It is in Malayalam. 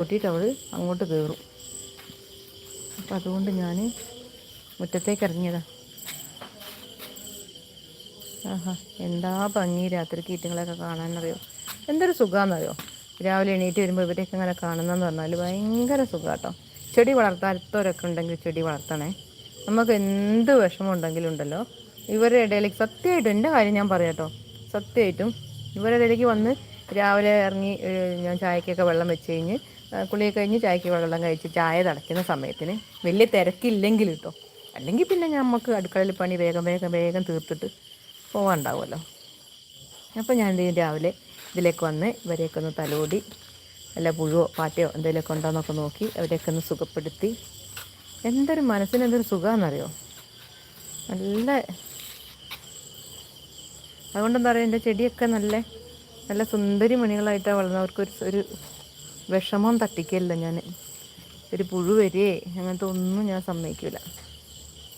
കൂട്ടിയിട്ട് അവൾ അങ്ങോട്ട് കയറും. അപ്പം അതുകൊണ്ട് ഞാൻ മുറ്റത്തേക്ക് ഇറങ്ങിയതാണ്. ആഹാ, എന്താ ഭംഗി രാത്രിക്ക് ഈറ്റങ്ങളെയൊക്കെ കാണാനറിയോ, എന്തൊരു സുഖമാണെന്നറിയോ. രാവിലെ എണീറ്റ് വരുമ്പോൾ ഇവരെയൊക്കെ ഇങ്ങനെ കാണുന്നതെന്ന് പറഞ്ഞാൽ ഭയങ്കര സുഖം കേട്ടോ. ചെടി വളർത്താത്തവരൊക്കെ ഉണ്ടെങ്കിൽ ചെടി വളർത്തണേ. നമുക്ക് എന്ത് വിഷമം ഉണ്ടെങ്കിലും ഉണ്ടല്ലോ, ഇവരുടെ ഇടയിലേക്ക് സത്യമായിട്ടും എൻ്റെ കാര്യം ഞാൻ പറയാം കേട്ടോ, സത്യമായിട്ടും ഇവരുടെ ഇടയിലേക്ക് വന്ന് രാവിലെ ഇറങ്ങി ഞാൻ ചായക്കൊക്കെ വെള്ളം വെച്ച് കഴിഞ്ഞ് കുളിയൊക്കെ കഴിഞ്ഞ് ചായക്ക് വെള്ളം കഴിച്ച് ചായ തിളയ്ക്കുന്ന സമയത്തിന് വലിയ തിരക്കില്ലെങ്കിൽ കേട്ടോ, അല്ലെങ്കിൽ പിന്നെ നമുക്ക് അടുക്കളയിൽ പണി വേഗം വേഗം വേഗം തീർത്തിട്ട് പോകാനുണ്ടാവുമല്ലോ. അപ്പോൾ ഞാൻ രാവിലെ ഇതിലേക്ക് വന്ന് ഇവരെയൊക്കെ ഒന്ന് തലോടി, വല്ല പുഴുവോ പാറ്റയോ എന്തെങ്കിലുമൊക്കെ ഉണ്ടോയെന്നൊക്കെ നോക്കി അവരെയൊക്കെ ഒന്ന് സുഖപ്പെടുത്തി. എന്തൊരു മനസ്സിനെന്തൊരു സുഖമാണെന്നറിയോ. നല്ല അതുകൊണ്ടെന്താ പറയുക, എൻ്റെ ചെടിയൊക്കെ നല്ല നല്ല സുന്ദരി മണികളായിട്ടാണ് വളർന്നവർക്ക് ഒരു വിഷമം തട്ടിക്കല്ല ഞാൻ. ഒരു പുഴു വരികയെ അങ്ങനത്തെ ഒന്നും ഞാൻ സമ്മതിക്കില്ല.